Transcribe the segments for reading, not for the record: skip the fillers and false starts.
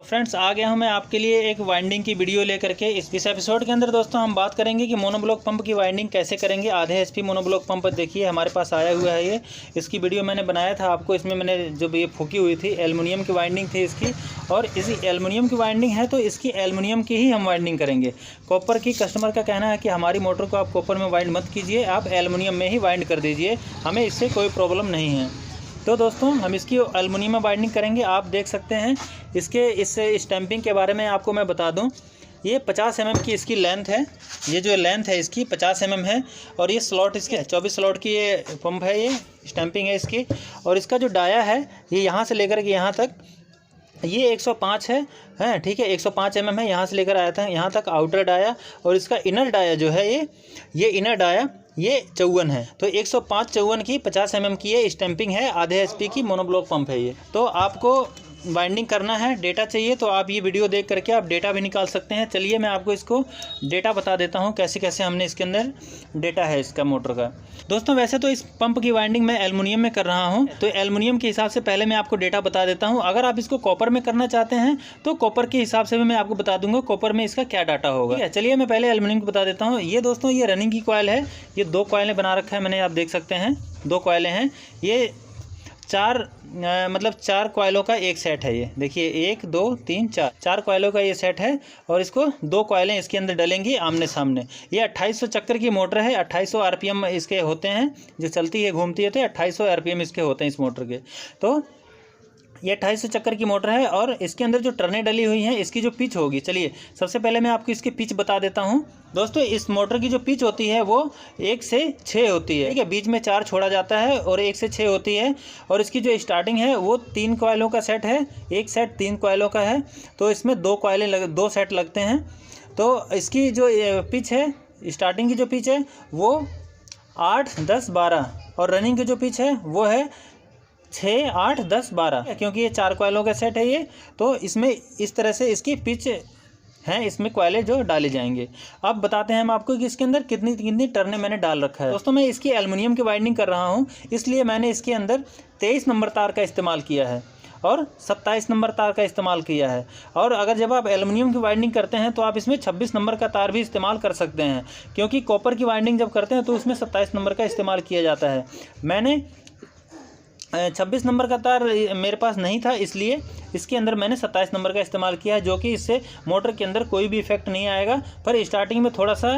Friends आ गया हूं मैं आपके लिए एक वाइंडिंग की वीडियो लेकर के। इस एपिसोड के अंदर दोस्तों हम बात करेंगे कि मोनोब्लॉक पंप की वाइंडिंग कैसे करेंगे। आधे एचपी मोनोब्लॉक पंप देखिए हमारे पास आया हुआ है ये। इसकी वीडियो मैंने बनाया था आपको, इसमें मैंने जो ये फूकी हुई थी एल्युमिनियम की वाइंडिंग थी इसकी, और इसी एल्युमिनियम की वाइंडिंग है तो इसकी एल्युमिनियम की ही हम वाइंडिंग करेंगे। कॉपर की कस्टमर का कहना है कि हमारी मोटर को आप कॉपर में वाइंड मत कीजिए, आप एल्युमिनियम में ही वाइंड कर दीजिए, हमें इससे कोई प्रॉब्लम नहीं है। तो दोस्तों हम इसकी एल्युमिनियम में बाइंडिंग करेंगे। आप देख सकते हैं इसके इस स्टैंपिंग के बारे में आपको मैं बता दूं। ये 50 mm की इसकी लेंथ है, ये जो लेंथ है इसकी 50 mm है, और ये स्लॉट इसके 24 स्लॉट की ये पंप है, ये स्टैंपिंग है इसकी। और इसका जो डाया है ये यहाँ से लेकर के यहाँ तक ये 105 है ठीक है, 105 mm है। यहाँ से लेकर आया था यहाँ तक आउटर डाया, और इसका इनर डाया जो है ये इनर डाया ये 54 है। तो 105-54 की 50 mm की ये स्टैंपिंग है। आधे HP की मोनोब्लॉक पंप है ये। तो आपको बाइंडिंग करना है, डेटा चाहिए तो आप ये वीडियो देख करके आप डेटा भी निकाल सकते हैं। चलिए मैं आपको इसको डेटा बता देता हूँ कैसे कैसे हमने इसके अंदर डेटा है इसका मोटर का। दोस्तों वैसे तो इस पंप की वाइंडिंग मैं एल्युमिनियम में कर रहा हूँ, तो एल्युमिनियम के हिसाब से पहले मैं आपको डेटा बता देता हूँ। अगर आप इसको कॉपर में करना चाहते हैं तो कॉपर के हिसाब से भी मैं आपको बता दूंगा कॉपर में इसका क्या डाटा होगा। चलिए मैं पहले एल्युमिनियम को बता देता हूँ। ये दोस्तों ये रनिंग की कॉइल है, ये 2 कॉइलें बना रखा है मैंने, आप देख सकते हैं 2 कॉइलें हैं। ये 4 कॉइलों का एक सेट है। ये देखिए 1 2 3 4 कॉइलों का ये सेट है, और इसको 2 कॉइलें इसके अंदर डलेंगी आमने सामने। ये 2800 चक्कर की मोटर है, 2800 RPM इसके होते हैं, जो चलती है घूमती है तो 2800 RPM इसके होते हैं इस मोटर के। तो ये 2800 चक्कर की मोटर है, और इसके अंदर जो टर्नें डली हुई हैं इसकी जो पिच होगी, चलिए सबसे पहले मैं आपको इसकी पिच बता देता हूं। दोस्तों इस मोटर की जो पिच होती है वो 1 से 6 होती है, ठीक है। बीच में 4 छोड़ा जाता है और 1 से 6 होती है। और इसकी जो स्टार्टिंग है वो 3 कॉइलों का सेट है, एक सेट 3 कॉइलों का है, तो इसमें 2 सेट लगते हैं। तो इसकी जो पिच है, स्टार्टिंग की जो पिच है वो 8 10 12, और रनिंग की जो पिच है वो है 6 8 10 12, क्योंकि ये 4 कॉइलों का सेट है ये। तो इसमें इस तरह से इसकी पिच है, इसमें कॉइलें जो डाले जाएंगे। अब बताते हैं हम आपको कि इसके अंदर कितनी कितनी टर्नें मैंने डाल रखा है। दोस्तों मैं इसकी एल्युमिनियम की वाइंडिंग कर रहा हूँ, इसलिए मैंने इसके अंदर 23 नंबर तार का इस्तेमाल किया है और 27 नंबर तार का इस्तेमाल किया है। और अगर जब आप एल्युमिनियम की वाइंडिंग करते हैं तो आप इसमें 26 नंबर का तार भी इस्तेमाल कर सकते हैं, क्योंकि कॉपर की वाइंडिंग जब करते हैं तो उसमें 27 नंबर का इस्तेमाल किया जाता है। मैंने 26 नंबर का तार मेरे पास नहीं था, इसलिए इसके अंदर मैंने 27 नंबर का इस्तेमाल किया है, जो कि इससे मोटर के अंदर कोई भी इफेक्ट नहीं आएगा। पर स्टार्टिंग में थोड़ा सा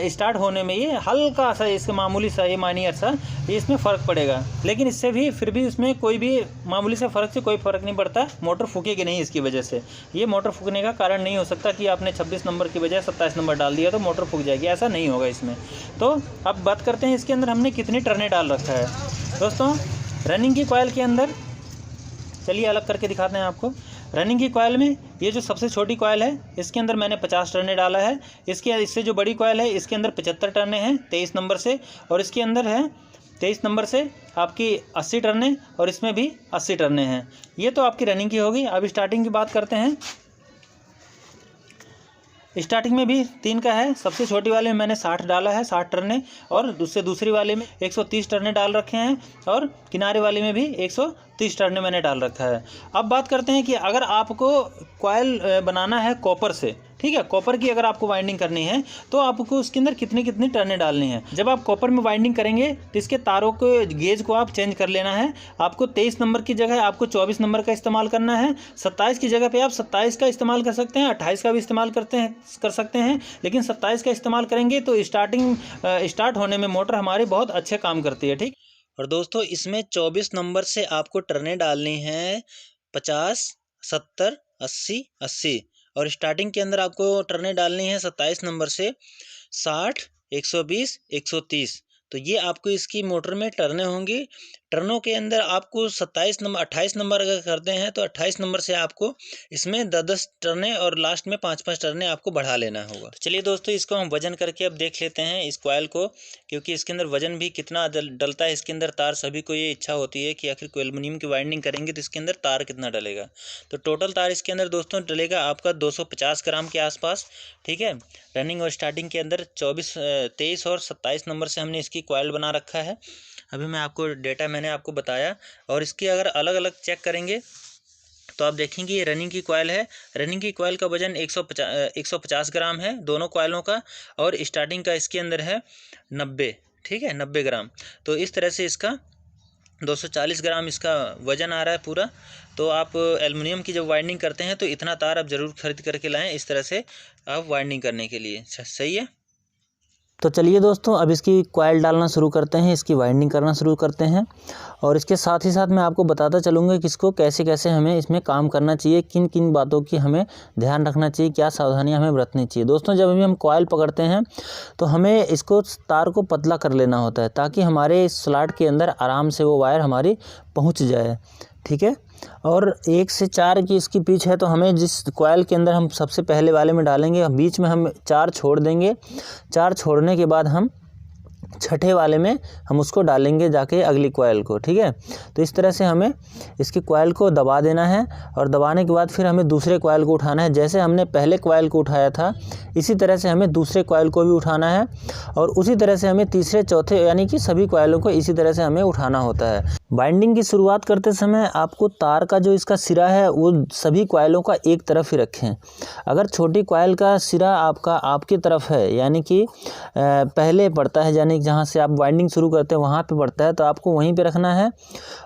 स्टार्ट होने में ये हल्का सा इसका मामूली सा ये माइनर सा ये इसमें फ़र्क पड़ेगा, लेकिन इससे भी फिर भी उसमें कोई भी मामूली सा फ़र्क से कोई फ़र्क नहीं पड़ता, मोटर फूकेगी नहीं इसकी वजह से। ये मोटर फूकने का कारण नहीं हो सकता कि आपने 26 नंबर की बजाय 27 नंबर डाल दिया तो मोटर फूक जाएगी, ऐसा नहीं होगा इसमें। तो अब बात करते हैं इसके अंदर हमने कितनी टर्नें डाल रखा है। दोस्तों रनिंग की कॉइल के अंदर, चलिए अलग करके दिखाते हैं आपको। रनिंग की कॉइल में ये जो सबसे छोटी कॉइल है इसके अंदर मैंने 50 टर्नें डाला है। इससे जो बड़ी कॉइल है इसके अंदर 75 टर्नें हैं 23 नंबर से, और इसके अंदर है 23 नंबर से आपकी 80 टर्नें, और इसमें भी 80 टर्नें हैं। ये तो आपकी रनिंग की होगी। अब स्टार्टिंग की बात करते हैं। स्टार्टिंग में भी 3 का है, सबसे छोटी वाले में मैंने 60 डाला है, 60 टर्नें, और उससे दूसरी वाले में 130 टर्नें डाल रखे हैं, और किनारे वाले में भी 130 टर्नें मैंने डाल रखा है। अब बात करते हैं कि अगर आपको कॉइल बनाना है कॉपर से, ठीक है, कॉपर की अगर आपको वाइंडिंग करनी है तो आपको उसके अंदर कितनी कितनी टर्नें डालनी है। जब आप कॉपर में वाइंडिंग करेंगे तो इसके तारों को गेज को आप चेंज कर लेना है। आपको 23 नंबर की जगह आपको 24 नंबर का इस्तेमाल करना है। 27 की जगह पे आप 27 का इस्तेमाल कर सकते हैं, 28 का भी इस्तेमाल कर सकते हैं, लेकिन 27 का इस्तेमाल करेंगे तो स्टार्ट होने में मोटर हमारी बहुत अच्छे काम करती है, ठीक। और दोस्तों इसमें 24 नंबर से आपको टर्नें डालनी है 50 70 80 80, और स्टार्टिंग के अंदर आपको टर्नें डालनी है 27 नंबर से 60 120 130। तो ये आपको इसकी मोटर में टर्नें होंगी। टर्नों के अंदर आपको 28 नंबर अगर करते हैं तो 28 नंबर से आपको इसमें 10 टर्नें और लास्ट में 5 टर्नें आपको बढ़ा लेना होगा। तो चलिए दोस्तों इसको हम वजन करके अब देख लेते हैं इस कॉइल को, क्योंकि इसके अंदर वजन भी कितना डलता है इसके अंदर तार। सभी को ये इच्छा होती है कि आखिर कोई एल्युमिनियम की वाइंडिंग करेंगे तो इसके अंदर तार कितना डलेगा। तो टोटल तार इसके अंदर दोस्तों डलेगा आपका 250 ग्राम के आसपास, ठीक है। रनिंग और स्टार्टिंग के अंदर 23 और 27 नंबर से हमने इसकी कॉइल बना रखा है। अभी मैं आपको डेटा मैंने आपको बताया, और इसकी अगर अलग अलग चेक करेंगे तो तो आप देखेंगे ये रनिंग की कॉयल है। रनिंग की कॉयल का वजन 150 ग्राम है दोनों कॉयलों का, और स्टार्टिंग का इसके अंदर है 90, ठीक है, 90 ग्राम। तो इस तरह से इसका 240 ग्राम इसका वजन आ रहा है पूरा। तो आप एल्युमिनियम की जब वाइंडिंग करते हैं तो इतना तार आप ज़रूर खरीद करके लाएं, इस तरह से आप वाइंडिंग करने के लिए। सही है। तो चलिए दोस्तों, अब इसकी कॉइल डालना शुरू करते हैं, इसकी वाइंडिंग करना शुरू करते हैं, और इसके साथ ही साथ मैं आपको बताता चलूँगा कि इसको कैसे कैसे हमें इसमें काम करना चाहिए, किन किन बातों की हमें ध्यान रखना चाहिए, क्या सावधानियां हमें बरतनी चाहिए। दोस्तों, जब भी हम कॉइल पकड़ते हैं तो हमें इसको तार को पतला कर लेना होता है, ताकि हमारे इस स्लॉट के अंदर आराम से वो वायर हमारी पहुँच जाए, ठीक है। और 1 से 4 की इसकी पिच है, तो हमें जिस कॉइल के अंदर हम सबसे पहले वाले में डालेंगे, बीच में हम 4 छोड़ देंगे। 4 छोड़ने के बाद हम छठे वाले में हम उसको डालेंगे जाके अगली कॉइल को, ठीक है। तो इस तरह से हमें इसकी कॉइल को दबा देना है, और दबाने के बाद फिर हमें दूसरे कॉइल को उठाना है। जैसे हमने पहले कॉइल को उठाया था इसी तरह से हमें दूसरे कॉइल को भी उठाना है, और उसी तरह से हमें तीसरे चौथे यानी कि सभी कॉइलों को इसी तरह से हमें उठाना होता है। बाइंडिंग की शुरुआत करते समय आपको तार का जो इसका सिरा है वो सभी कॉइलों का एक तरफ ही रखें। अगर छोटी कॉइल का सिरा आपकी तरफ है, यानी कि पहले पड़ता है, यानी जहाँ से आप वाइंडिंग शुरू करते हैं वहाँ पे पड़ता है, तो आपको वहीं पे रखना है।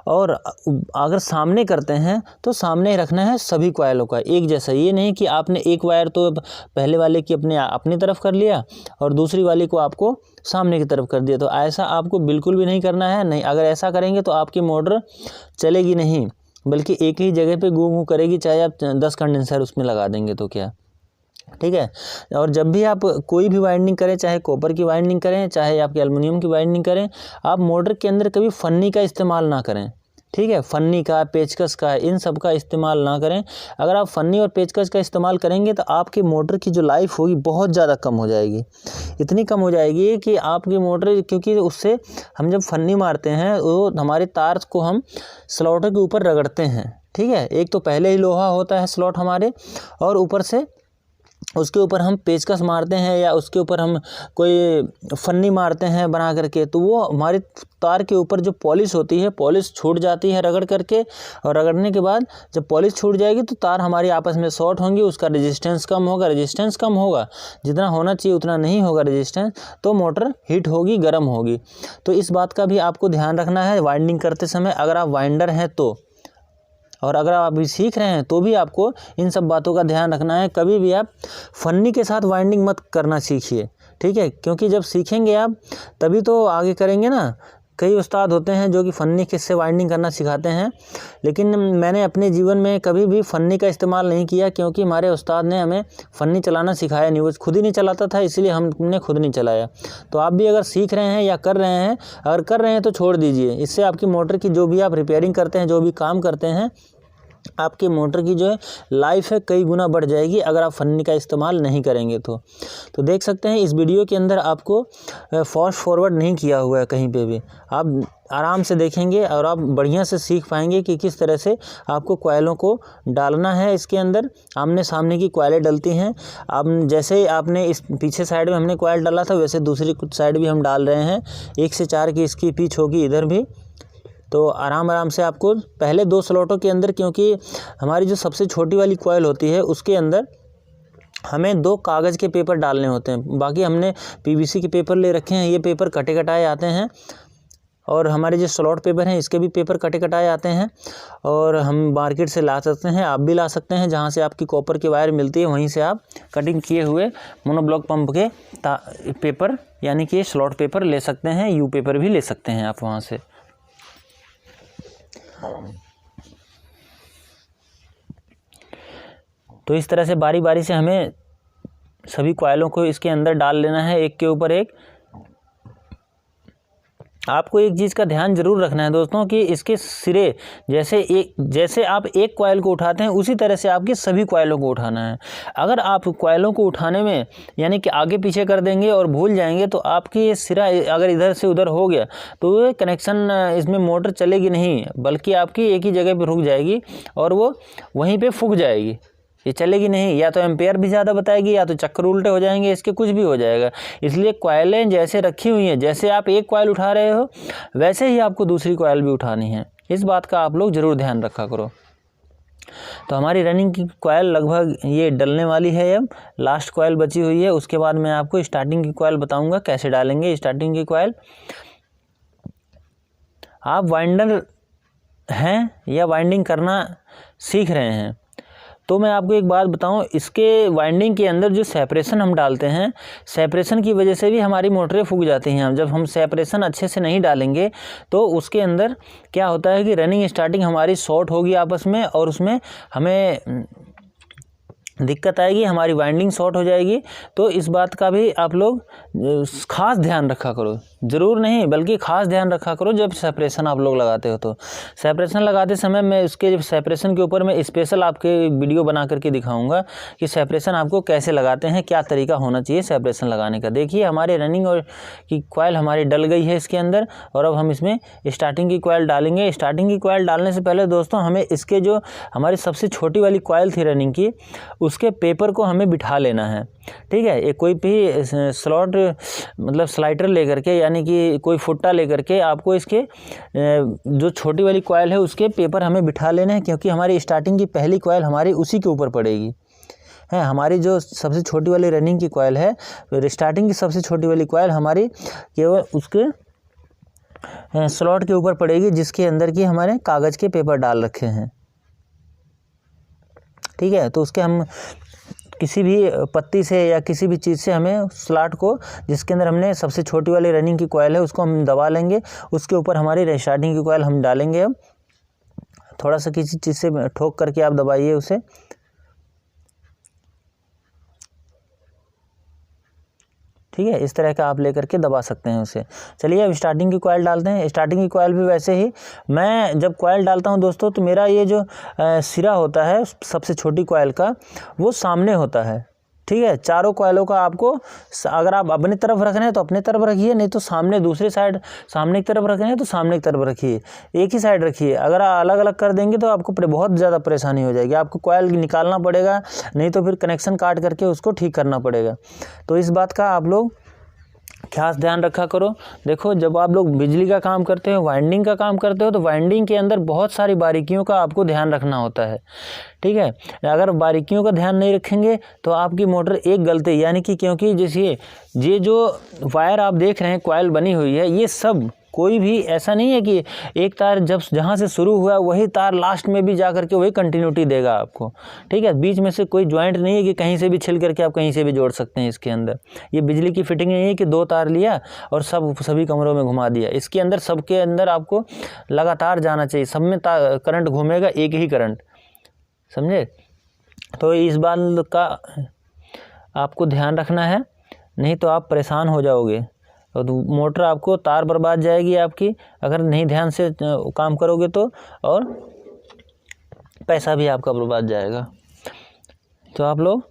और अगर सामने करते हैं तो सामने ही रखना है सभी कॉइलों का एक जैसा। ये नहीं कि आपने एक वायर तो पहले वाले की अपनी तरफ कर लिया और दूसरी वाली को आपको सामने की तरफ कर दिया, तो ऐसा आपको बिल्कुल भी नहीं करना है। नहीं, अगर ऐसा करेंगे तो आपकी मोटर चलेगी नहीं, बल्कि एक ही जगह पे गूं गूं करेगी, चाहे आप 10 कंडेंसर उसमें लगा देंगे तो क्या, ठीक है। और जब भी आप कोई भी वाइंडिंग करें, चाहे कॉपर की वाइंडिंग करें, चाहे आपके एल्युमिनियम की वाइंडिंग करें, आप मोटर के अंदर कभी फन्नी का इस्तेमाल ना करें, ठीक है। फन्नी का, पेचकस का, इन सब का इस्तेमाल ना करें। अगर आप फन्नी और पेचकस का इस्तेमाल करेंगे तो आपकी मोटर की जो लाइफ होगी बहुत ज़्यादा कम हो जाएगी। इतनी कम हो जाएगी कि आपकी मोटर, क्योंकि उससे हम जब फन्नी मारते हैं वो हमारे तार को हम स्लॉटर के ऊपर रगड़ते हैं, ठीक है। एक तो पहले ही लोहा होता है स्लॉट हमारे, और ऊपर से उसके ऊपर हम पेचकस मारते हैं या उसके ऊपर हम कोई फन्नी मारते हैं बना करके, तो वो हमारे तार के ऊपर जो पॉलिश होती है, पॉलिश छूट जाती है रगड़ करके। और रगड़ने के बाद जब पॉलिश छूट जाएगी तो तार हमारी आपस में शॉर्ट होंगी, उसका रेजिस्टेंस कम होगा। रेजिस्टेंस कम होगा, जितना होना चाहिए उतना नहीं होगा रेजिस्टेंस, तो मोटर हीट होगी, गर्म होगी। तो इस बात का भी आपको ध्यान रखना है वाइंडिंग करते समय। अगर आप वाइंडर हैं तो, और अगर आप अभी सीख रहे हैं तो भी आपको इन सब बातों का ध्यान रखना है। कभी भी आप फन्नी के साथ वाइंडिंग मत करना सीखिए, ठीक है, क्योंकि जब सीखेंगे आप तभी तो आगे करेंगे ना। कई उस्ताद होते हैं जो कि फन्नी से वाइंडिंग करना सिखाते हैं, लेकिन मैंने अपने जीवन में कभी भी फन्नी का इस्तेमाल नहीं किया, क्योंकि हमारे उस्ताद ने हमें फन्नी चलाना सिखाया नहीं, वो खुद ही नहीं चलाता था, इसीलिए हमने खुद नहीं चलाया। तो आप भी अगर सीख रहे हैं या कर रहे हैं, अगर कर रहे हैं तो छोड़ दीजिए। इससे आपकी मोटर की जो भी आप रिपेयरिंग करते हैं, जो भी काम करते हैं, आपके मोटर की जो है लाइफ है कई गुना बढ़ जाएगी अगर आप फन्नी का इस्तेमाल नहीं करेंगे तो देख सकते हैं इस वीडियो के अंदर आपको फास्ट फॉरवर्ड नहीं किया हुआ है कहीं पे भी। आप आराम से देखेंगे और आप बढ़िया से सीख पाएंगे कि किस तरह से आपको कॉइलों को डालना है। इसके अंदर आमने सामने की कॉइलें डलती हैं। आप जैसे आपने इस पीछे साइड में हमने कॉइल डाला था, वैसे दूसरी कुछ साइड भी हम डाल रहे हैं। 1 से 4 की इसकी पिच होगी इधर भी। तो आराम से आपको पहले 2 स्लॉटों के अंदर, क्योंकि हमारी जो सबसे छोटी वाली कॉइल होती है उसके अंदर हमें 2 कागज़ के पेपर डालने होते हैं। बाकी हमने पीवीसी के पेपर ले रखे हैं, ये पेपर कटे कटाए आते हैं। और हमारे जो स्लॉट पेपर हैं इसके भी पेपर कटे कटाए आते हैं, और हम मार्केट से ला सकते हैं, आप भी ला सकते हैं। जहाँ से आपकी कॉपर की वायर मिलती है वहीं से आप कटिंग किए हुए मोनोब्लॉक पंप के पेपर यानी कि स्लॉट पेपर ले सकते हैं। यू पेपर भी ले सकते हैं आप वहाँ से। तो इस तरह से बारी बारी से हमें सभी कॉइलों को इसके अंदर डाल लेना है, एक के ऊपर एक। आपको एक चीज़ का ध्यान जरूर रखना है दोस्तों कि इसके सिरे जैसे आप एक कॉइल को उठाते हैं उसी तरह से आपके सभी कॉइलों को उठाना है। अगर आप कॉइलों को उठाने में यानी कि आगे पीछे कर देंगे और भूल जाएंगे तो आपकी सिरा अगर इधर से उधर हो गया तो ये कनेक्शन इसमें मोटर चलेगी नहीं, बल्कि आपकी एक ही जगह पर रुक जाएगी और वो वहीं पर फूक जाएगी, ये चलेगी नहीं। या तो एम्पेयर भी ज़्यादा बताएगी या तो चक्कर उल्टे हो जाएंगे, इसके कुछ भी हो जाएगा। इसलिए कॉइलें जैसे रखी हुई हैं, जैसे आप एक कॉइल उठा रहे हो वैसे ही आपको दूसरी कॉइल भी उठानी है। इस बात का आप लोग ज़रूर ध्यान रखा करो। तो हमारी रनिंग की कॉयल लगभग ये डलने वाली है, अब लास्ट कॉयल बची हुई है। उसके बाद मैं आपको स्टार्टिंग की कॉयल बताऊंगा कैसे डालेंगे स्टार्टिंग की कॉयल। आप वाइंडर हैं या वाइंडिंग करना सीख रहे हैं तो मैं आपको एक बात बताऊं, इसके वाइंडिंग के अंदर जो सेपरेशन हम डालते हैं, सेपरेशन की वजह से भी हमारी मोटरें फूक जाती हैं। जब हम सेपरेशन अच्छे से नहीं डालेंगे तो उसके अंदर क्या होता है कि रनिंग स्टार्टिंग हमारी शॉर्ट होगी आपस में, और उसमें हमें दिक्कत आएगी, हमारी वाइंडिंग शॉर्ट हो जाएगी। तो इस बात का भी आप लोग खास ध्यान रखा करो, ज़रूर नहीं बल्कि खास ध्यान रखा करो जब सेपरेशन आप लोग लगाते हो। तो सेपरेशन लगाते समय मैं उसके सेपरेशन के ऊपर मैं स्पेशल आपके वीडियो बना करके दिखाऊंगा कि सेपरेशन आपको कैसे लगाते हैं, क्या तरीका होना चाहिए सेपरेशन लगाने का। देखिए हमारे रनिंग और की कॉयल हमारी डल गई है इसके अंदर, और अब हम इसमें स्टार्टिंग की कॉयल डालेंगे। स्टार्टिंग की कॉयल डालने से पहले दोस्तों हमें इसके जो हमारी सबसे छोटी वाली कॉयल थी रनिंग की, उसके पेपर को हमें बिठा लेना है। ठीक है, एक कोई भी स्लॉट मतलब स्लाइडर लेकर के, यानी कि कोई फुट्टा लेकर के आपको इसके जो छोटी वाली कॉयल है उसके पेपर हमें बिठा लेने हैं, क्योंकि हमारी स्टार्टिंग की पहली कॉयल हमारी उसी के ऊपर पड़ेगी। है हमारी जो सबसे छोटी वाली रनिंग की कॉयल है, स्टार्टिंग की सबसे छोटी वाली कॉयल हमारी केवल उसके स्लॉट के ऊपर पड़ेगी जिसके अंदर की हमारे कागज़ के पेपर डाल रखे हैं। ठीक है, तो उसके हम किसी भी पत्ती से या किसी भी चीज़ से हमें स्लॉट को, जिसके अंदर हमने सबसे छोटी वाली रनिंग की कॉयल है, उसको हम दबा लेंगे। उसके ऊपर हमारी स्टार्टिंग की कॉयल हम डालेंगे। अब थोड़ा सा किसी चीज़ से ठोक करके आप दबाइए उसे। ठीक है, इस तरह का आप लेकर के दबा सकते हैं उसे। चलिए अब स्टार्टिंग की कॉयल डालते हैं। स्टार्टिंग की कॉयल भी वैसे ही, मैं जब कॉयल डालता हूं दोस्तों तो मेरा ये जो सिरा होता है सबसे छोटी कॉयल का, वो सामने होता है। ठीक है, चारों कॉयलों का आपको अगर आप अपनी तरफ रख रहे हैं तो अपनी तरफ रखिए, नहीं तो सामने दूसरी साइड सामने की तरफ रख रहे हैं तो सामने की तरफ रखिए, एक ही साइड रखिए। अगर अलग अलग कर देंगे तो आपको बहुत ज़्यादा परेशानी हो जाएगी, आपको कॉयल निकालना पड़ेगा, नहीं तो फिर कनेक्शन काट करके उसको ठीक करना पड़ेगा। तो इस बात का आप लोग खास ध्यान रखा करो। देखो जब आप लोग बिजली का काम करते हो, वाइंडिंग का काम करते हो, तो वाइंडिंग के अंदर बहुत सारी बारीकियों का आपको ध्यान रखना होता है। ठीक है, अगर बारीकियों का ध्यान नहीं रखेंगे तो आपकी मोटर एक गलती, यानी कि क्योंकि जैसे ये जो वायर आप देख रहे हैं कॉयल बनी हुई है, ये सब कोई भी ऐसा नहीं है कि एक तार जब जहाँ से शुरू हुआ वही तार लास्ट में भी जा करके वही कंटिन्यूटी देगा आपको। ठीक है, बीच में से कोई जॉइंट नहीं है कि कहीं से भी छिल करके आप कहीं से भी जोड़ सकते हैं इसके अंदर। ये बिजली की फिटिंग नहीं है कि दो तार लिया और सभी कमरों में घुमा दिया। इसके अंदर सबके अंदर आपको लगातार जाना चाहिए, सब में करंट घूमेगा, एक ही करंट, समझे। तो इस बात का आपको ध्यान रखना है, नहीं तो आप परेशान हो जाओगे और मोटर आपको तार बर्बाद जाएगी आपकी, अगर नहीं ध्यान से काम करोगे तो, और पैसा भी आपका बर्बाद जाएगा। तो आप लोग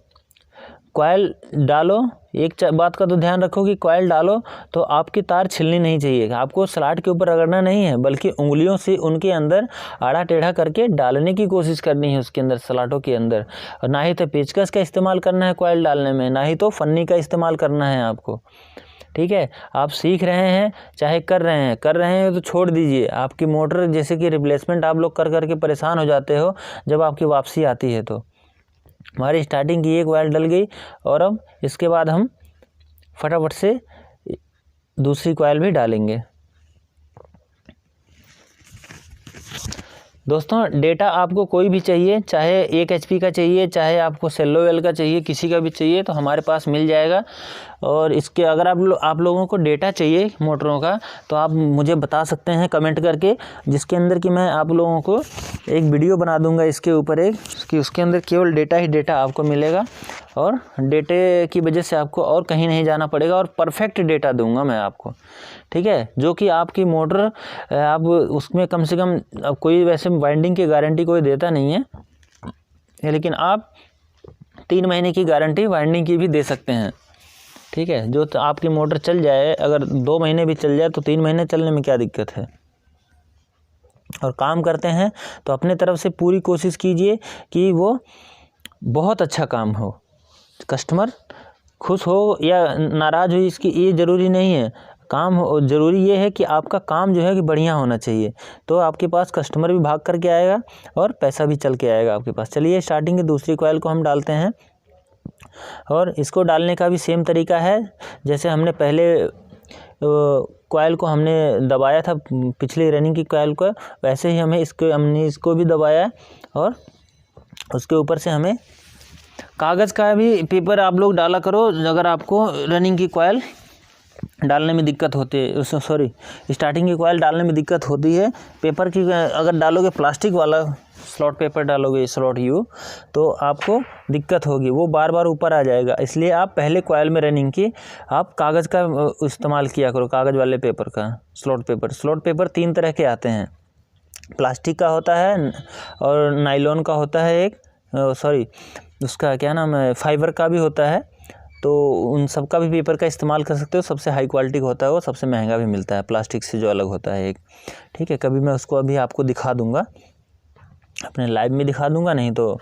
कॉयल डालो, एक बात का तो ध्यान रखो कि कॉयल डालो तो आपकी तार छिलनी नहीं चाहिए, आपको स्लॉट के ऊपर रगड़ना नहीं है, बल्कि उंगलियों से उनके अंदर आड़ा टेढ़ा करके डालने की कोशिश करनी है उसके अंदर, स्लॉटों के अंदर। और ना ही तो पेचकस का इस्तेमाल करना है कॉयल डालने में, ना ही तो फन्नी का इस्तेमाल करना है आपको। ठीक है, आप सीख रहे हैं चाहे कर रहे हैं तो छोड़ दीजिए। आपकी मोटर जैसे कि रिप्लेसमेंट आप लोग कर करके परेशान हो जाते हो जब आपकी वापसी आती है। तो हमारी स्टार्टिंग की एक वायर डल गई, और अब इसके बाद हम फटाफट से दूसरी कॉयल भी डालेंगे। दोस्तों डेटा आपको कोई भी चाहिए, चाहे 1 HP का चाहिए, चाहे आपको सेलोवेल का चाहिए, किसी का भी चाहिए तो हमारे पास मिल जाएगा। और इसके अगर आप लोगों को डेटा चाहिए मोटरों का तो आप मुझे बता सकते हैं कमेंट करके, जिसके अंदर कि मैं आप लोगों को एक वीडियो बना दूंगा इसके ऊपर एक, कि उसके अंदर केवल डेटा ही डेटा आपको मिलेगा, और डेटे की वजह से आपको और कहीं नहीं जाना पड़ेगा, और परफेक्ट डेटा दूंगा मैं आपको। ठीक है, जो कि आपकी मोटर आप उसमें कम से कम, अब कोई वैसे वाइंडिंग की गारंटी कोई देता नहीं है, लेकिन आप 3 महीने की गारंटी वाइंडिंग की भी दे सकते हैं। ठीक है, जो तो आपकी मोटर चल जाए, अगर 2 महीने भी चल जाए तो 3 महीने चलने में क्या दिक्कत है। और काम करते हैं तो अपने तरफ से पूरी कोशिश कीजिए कि वो बहुत अच्छा काम हो, कस्टमर खुश हो या नाराज़ हो, इसकी ये ज़रूरी नहीं है। काम ज़रूरी ये है कि आपका काम जो है कि बढ़िया होना चाहिए, तो आपके पास कस्टमर भी भाग करके आएगा और पैसा भी चल के आएगा आपके पास। चलिए स्टार्टिंग की दूसरी कॉइल को हम डालते हैं, और इसको डालने का भी सेम तरीका है जैसे हमने पहले कॉइल को हमने दबाया था पिछली रनिंग की कॉइल को, वैसे ही हमने इसको भी दबाया, और उसके ऊपर से हमें कागज़ का भी पेपर आप लोग डाला करो अगर आपको रनिंग की कॉइल डालने में दिक्कत होती है, स्टार्टिंग की कॉइल डालने में दिक्कत होती है। पेपर की अगर डालोगे प्लास्टिक वाला स्लॉट पेपर डालोगे स्लॉट यू, तो आपको दिक्कत होगी, वो बार बार ऊपर आ जाएगा। इसलिए आप पहले कॉइल में रनिंग की आप कागज़ का इस्तेमाल किया करो, कागज़ वाले पेपर का। स्लॉट पेपर 3 तरह के आते हैं, प्लास्टिक का होता है और नायलॉन का होता है एक, उसका क्या नाम है, फाइबर का भी होता है। तो उन सब का भी पेपर का इस्तेमाल कर सकते हो। सबसे हाई क्वालिटी का होता है वो, सबसे महंगा भी मिलता है प्लास्टिक से जो अलग होता है एक, ठीक है। कभी मैं उसको अभी आपको दिखा दूंगा, अपने लाइव में दिखा दूंगा, नहीं तो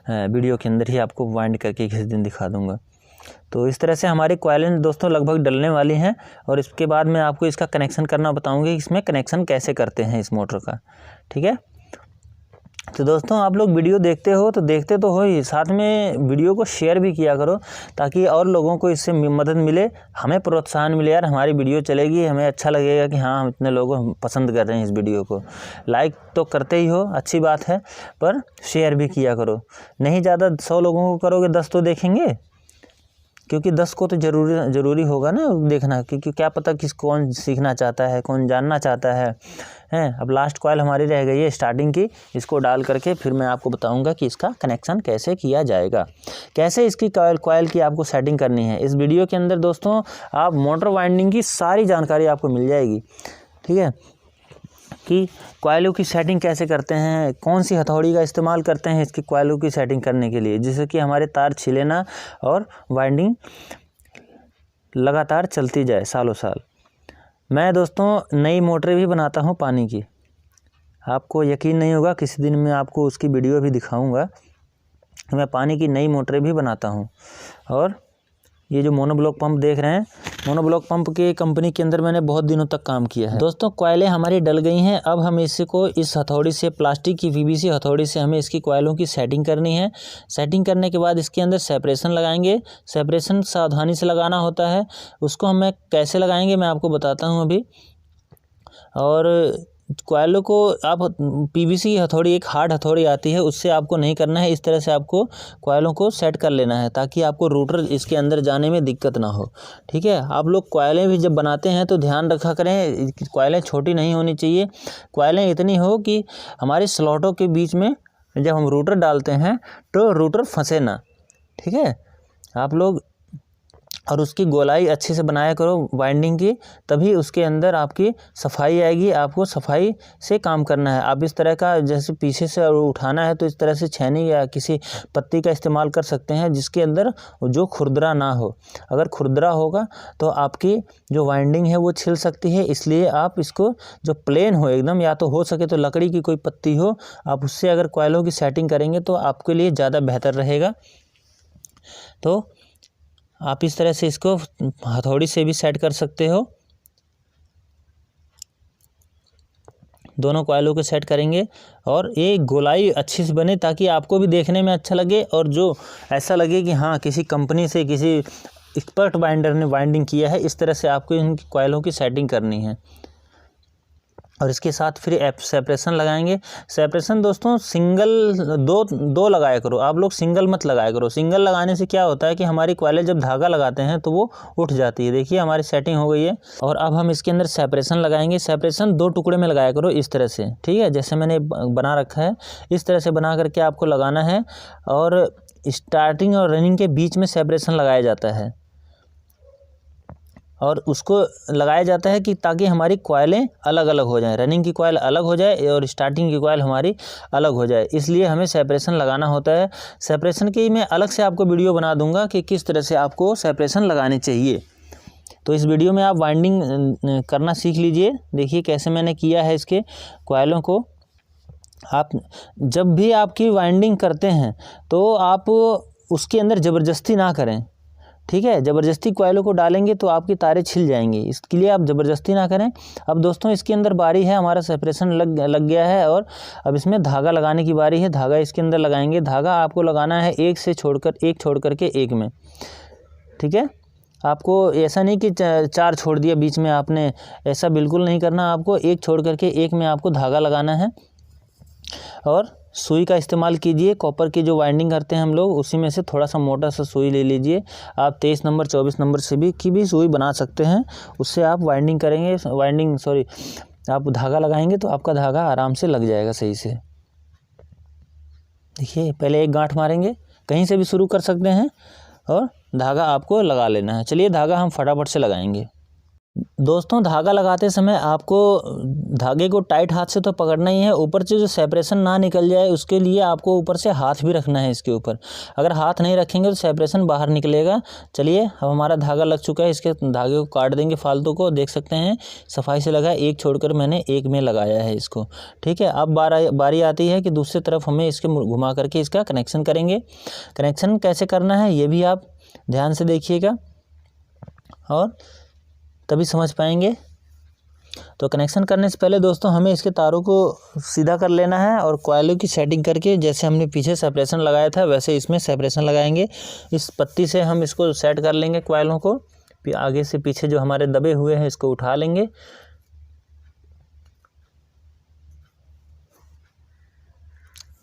वीडियो के अंदर ही आपको वाइंड करके किसी दिन दिखा दूंगा। तो इस तरह से हमारी कॉइलें दोस्तों लगभग डलने वाली हैं, और इसके बाद मैं आपको इसका कनेक्शन करना बताऊंगा कि इसमें कनेक्शन कैसे करते हैं इस मोटर का, ठीक है। तो दोस्तों आप लोग वीडियो देखते तो हो ही, साथ में वीडियो को शेयर भी किया करो ताकि और लोगों को इससे मदद मिले, हमें प्रोत्साहन मिले, यार हमारी वीडियो चलेगी, हमें अच्छा लगेगा कि हाँ हम इतने लोग पसंद कर रहे हैं इस वीडियो को। लाइक तो करते ही हो, अच्छी बात है, पर शेयर भी किया करो। नहीं ज़्यादा 100 लोगों को करोगे 10 तो देखेंगे, क्योंकि 10 को तो ज़रूरी होगा ना देखना, क्योंकि क्या पता कौन सीखना चाहता है, कौन जानना चाहता है। अब लास्ट कॉइल हमारी रह गई है स्टार्टिंग की, इसको डाल करके फिर मैं आपको बताऊंगा कि इसका कनेक्शन कैसे किया जाएगा, कैसे इसकी कॉइल की आपको सेटिंग करनी है। इस वीडियो के अंदर दोस्तों आप मोटर वाइंडिंग की सारी जानकारी आपको मिल जाएगी, ठीक है, कि कॉइलों की सेटिंग कैसे करते हैं, कौन सी हथौड़ी का इस्तेमाल करते हैं इसकी कॉइलों की सेटिंग करने के लिए, जिससे कि हमारे तार छिले ना और वाइंडिंग लगातार चलती जाए सालों साल। मैं दोस्तों नई मोटरें भी बनाता हूं पानी की, आपको यकीन नहीं होगा, किसी दिन मैं आपको उसकी वीडियो भी दिखाऊंगा। मैं पानी की नई मोटरें भी बनाता हूं। और ये जो मोनोब्लॉक पंप देख रहे हैं, मोनोब्लॉक पंप के कंपनी के अंदर मैंने बहुत दिनों तक काम किया है। दोस्तों कॉइलें हमारी डल गई हैं, अब हम इसको इस हथौड़ी से, प्लास्टिक की PVC हथौड़ी से हमें इसकी कॉइलों की सेटिंग करनी है। सेटिंग करने के बाद इसके अंदर सेपरेशन लगाएंगे। सेपरेशन सावधानी से लगाना होता है, उसको हमें कैसे लगाएंगे मैं आपको बताता हूँ अभी। और कॉइलों को आप PVC की हथौड़ी, एक हार्ड हथौड़ी आती है, उससे आपको नहीं करना है, इस तरह से आपको कॉइलों को सेट कर लेना है ताकि आपको रूटर इसके अंदर जाने में दिक्कत ना हो, ठीक है। आप लोग कॉइलें भी जब बनाते हैं तो ध्यान रखा करें, कॉइलें छोटी नहीं होनी चाहिए, कॉइलें इतनी हो कि हमारे स्लॉटों के बीच में जब हम रूटर डालते हैं तो रूटर फंसे ना, ठीक है आप लोग। और उसकी गोलाई अच्छे से बनाया करो वाइंडिंग की, तभी उसके अंदर आपकी सफाई आएगी। आपको सफाई से काम करना है। आप इस तरह का, जैसे पीछे से उठाना है तो इस तरह से छेनी या किसी पत्ती का इस्तेमाल कर सकते हैं जिसके अंदर जो खुरदरा ना हो। अगर खुरदरा होगा तो आपकी जो वाइंडिंग है वो छिल सकती है, इसलिए आप इसको जो प्लेन हो एकदम, या तो हो सके तो लकड़ी की कोई पत्ती हो, आप उससे अगर कॉइलों की सेटिंग करेंगे तो आपके लिए ज़्यादा बेहतर रहेगा। तो आप इस तरह से इसको हथौड़ी से भी सेट कर सकते हो। दोनों कॉइलों को सेट करेंगे और एक गोलाई अच्छी से बने ताकि आपको भी देखने में अच्छा लगे और जो ऐसा लगे कि हाँ किसी कंपनी से, किसी एक्सपर्ट बाइंडर ने वाइंडिंग किया है। इस तरह से आपको इन कॉइलों की सेटिंग करनी है। और इसके साथ फिर सेपरेशन लगाएंगे। सेपरेशन दोस्तों सिंगल दो लगाया करो, आप लोग सिंगल मत लगाया करो। सिंगल लगाने से क्या होता है कि हमारी कॉइलें जब धागा लगाते हैं तो वो उठ जाती है। देखिए हमारी सेटिंग हो गई है। और अब हम इसके अंदर सेपरेशन लगाएंगे। सेपरेशन 2 टुकड़े में लगाया करो इस तरह से, ठीक है, जैसे मैंने बना रखा है इस तरह से बना करके आपको लगाना है। और स्टार्टिंग और रनिंग के बीच में सेपरेशन लगाया जाता है और उसको लगाया जाता है कि ताकि हमारी कॉइलें अलग अलग हो जाएं, रनिंग की कॉइल अलग हो जाए और स्टार्टिंग की कॉइल हमारी अलग हो जाए, इसलिए हमें सेपरेशन लगाना होता है। सेपरेशन की मैं अलग से आपको वीडियो बना दूंगा कि किस तरह से आपको सेपरेशन लगानी चाहिए। तो इस वीडियो में आप वाइंडिंग करना सीख लीजिए। देखिए कैसे मैंने किया है इसके कॉइलों को। आप जब भी आपकी वाइंडिंग करते हैं तो आप उसके अंदर ज़बरदस्ती ना करें। ठीक है। ज़बरदस्ती कॉइलों को डालेंगे तो आपकी तारें छिल जाएंगी, इसके लिए आप ज़बरदस्ती ना करें। अब दोस्तों इसके अंदर बारी है, हमारा सेपरेशन लग गया है और अब इसमें धागा लगाने की बारी है। धागा इसके अंदर लगाएंगे। धागा आपको लगाना है एक छोड़ करके एक में, ठीक है। आपको ऐसा नहीं कि 4 छोड़ दिया बीच में आपने, ऐसा बिल्कुल नहीं करना। आपको एक छोड़ करके एक में आपको धागा लगाना है और सुई का इस्तेमाल कीजिए। कॉपर की जो वाइंडिंग करते हैं हम लोग, उसी में से थोड़ा सा मोटा सा सुई ले लीजिए। आप 23 नंबर 24 नंबर से भी सुई बना सकते हैं। उससे आप वाइंडिंग करेंगे, आप धागा लगाएंगे तो आपका धागा आराम से लग जाएगा सही से। देखिए, पहले एक गांठ मारेंगे, कहीं से भी शुरू कर सकते हैं और धागा आपको लगा लेना है। चलिए धागा हम फटाफट से लगाएंगे। दोस्तों धागा लगाते समय आपको धागे को टाइट हाथ से तो पकड़ना ही है, ऊपर से जो सेपरेशन ना निकल जाए उसके लिए आपको ऊपर से हाथ भी रखना है इसके ऊपर। अगर हाथ नहीं रखेंगे तो सेपरेशन बाहर निकलेगा। चलिए अब हमारा धागा लग चुका है, इसके धागे को काट देंगे फालतू को। देख सकते हैं सफाई से लगा, एक छोड़कर मैंने एक में लगाया है इसको, ठीक है। अब बारी आती है कि दूसरी तरफ हमें इसके घुमा करके इसका कनेक्शन करेंगे। कनेक्शन कैसे करना है ये भी आप ध्यान से देखिएगा और तभी समझ पाएंगे। तो कनेक्शन करने से पहले दोस्तों हमें इसके तारों को सीधा कर लेना है और कॉइलों की सेटिंग करके, जैसे हमने पीछे सेपरेशन लगाया था वैसे इसमें सेपरेशन लगाएंगे। इस पत्ती से हम इसको सेट कर लेंगे कॉइलों को। आगे से पीछे जो हमारे दबे हुए हैं इसको उठा लेंगे।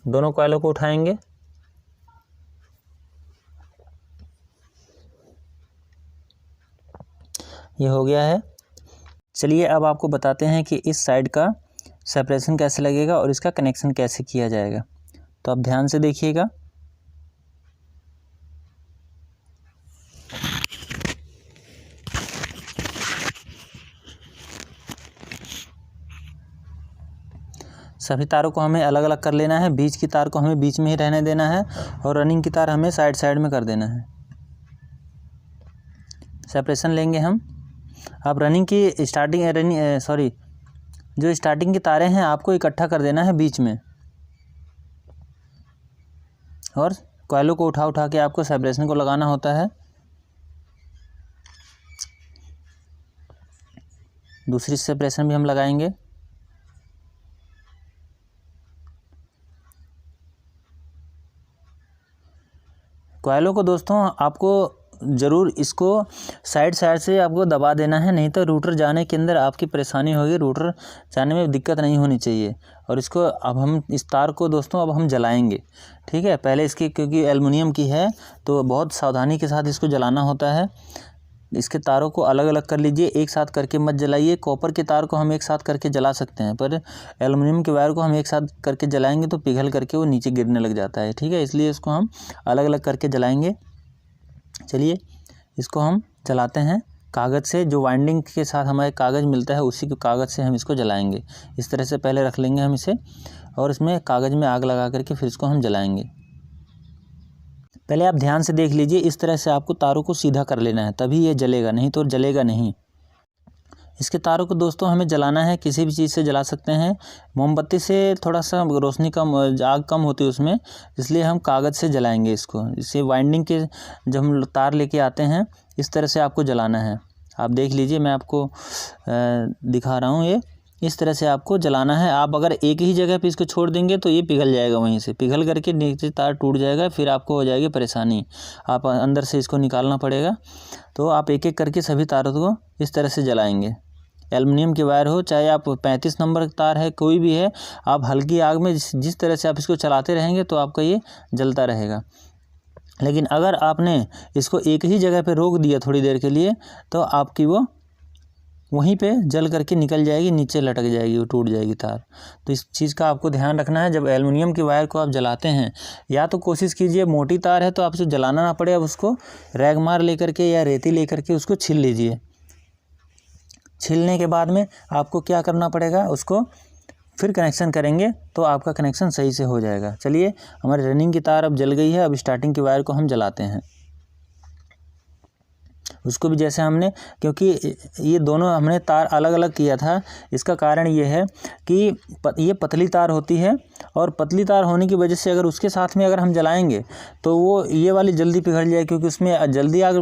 दोनों कॉइलों को उठाएंगे। ये हो गया है। चलिए अब आपको बताते हैं कि इस साइड का सेपरेशन कैसे लगेगा और इसका कनेक्शन कैसे किया जाएगा। तो आप ध्यान से देखिएगा। सभी तारों को हमें अलग अलग कर लेना है। बीच की तार को हमें बीच में ही रहने देना है और रनिंग की तार हमें साइड में कर देना है। सेपरेशन लेंगे हम। अब रनिंग की जो स्टार्टिंग की तारें हैं आपको इकट्ठा कर देना है बीच में और कॉइलों को उठा के आपको सेपरेशन को लगाना होता है। दूसरी सेपरेशन भी हम लगाएंगे। कॉइलों को दोस्तों आपको ज़रूर इसको साइड से आपको दबा देना है, नहीं तो रूटर जाने के अंदर आपकी परेशानी होगी। रूटर जाने में दिक्कत नहीं होनी चाहिए। और इसको अब हम इस तार को दोस्तों अब हम जलाएंगे, ठीक है। पहले इसकी, क्योंकि एल्युमिनियम की है तो बहुत सावधानी के साथ इसको जलाना होता है। इसके तारों को अलग अलग कर लीजिए, एक साथ करके मत जलाइए। कॉपर के तार को हम एक साथ करके जला सकते हैं, पर एल्युमिनियम के वायर को हम एक साथ करके जलाएंगे तो पिघल करके वो नीचे गिरने लग जाता है, ठीक है। इसलिए इसको हम अलग अलग करके जलाएंगे। चलिए इसको हम जलाते हैं कागज़ से। जो वाइंडिंग के साथ हमारे कागज़ मिलता है उसी के कागज़ से हम इसको जलाएंगे। इस तरह से पहले रख लेंगे हम इसे और इसमें कागज़ में आग लगा करके फिर इसको हम जलाएंगे। पहले आप ध्यान से देख लीजिए, इस तरह से आपको तारों को सीधा कर लेना है, तभी ये जलेगा, नहीं तो जलेगा नहीं। इसके तारों को दोस्तों हमें जलाना है, किसी भी चीज़ से जला सकते हैं। मोमबत्ती से थोड़ा सा रोशनी कम, आग कम होती है उसमें, इसलिए हम कागज़ से जलाएंगे इसको। इसे वाइंडिंग के जब हम तार लेके आते हैं इस तरह से आपको जलाना है। आप देख लीजिए, मैं आपको दिखा रहा हूँ। ये इस तरह से आपको जलाना है। आप अगर एक ही जगह पे इसको छोड़ देंगे तो ये पिघल जाएगा, वहीं से पिघल करके नीचे तार टूट जाएगा, फिर आपको हो जाएगी परेशानी। आप अंदर से इसको निकालना पड़ेगा। तो आप एक एक करके सभी तारों को इस तरह से जलाएंगे। एल्युमिनियम के वायर हो, चाहे आप 35 नंबर तार है, कोई भी है, आप हल्की आग में जिस तरह से आप इसको चलाते रहेंगे तो आपका ये जलता रहेगा। लेकिन अगर आपने इसको एक ही जगह पे रोक दिया थोड़ी देर के लिए तो आपकी वो वहीं पे जल करके निकल जाएगी, नीचे लटक जाएगी, वो टूट जाएगी तार। तो इस चीज़ का आपको ध्यान रखना है। जब एल्युमिनियम के वायर को आप जलाते हैं, या तो कोशिश कीजिए मोटी तार है तो आप उसको जलाना ना पड़े, अब उसको रैगमार लेकर के या रेती लेकर के उसको छील लीजिए। छीलने के बाद में आपको क्या करना पड़ेगा, उसको फिर कनेक्शन करेंगे तो आपका कनेक्शन सही से हो जाएगा। चलिए हमारी रनिंग की तार अब जल गई है। अब स्टार्टिंग के वायर को हम जलाते हैं। उसको भी जैसे हमने, क्योंकि ये दोनों हमने तार अलग अलग किया था, इसका कारण ये है कि ये पतली तार होती है और पतली तार होने की वजह से अगर उसके साथ में अगर हम जलाएंगे तो वो ये वाली जल्दी पिघल जाए, क्योंकि उसमें जल्दी आग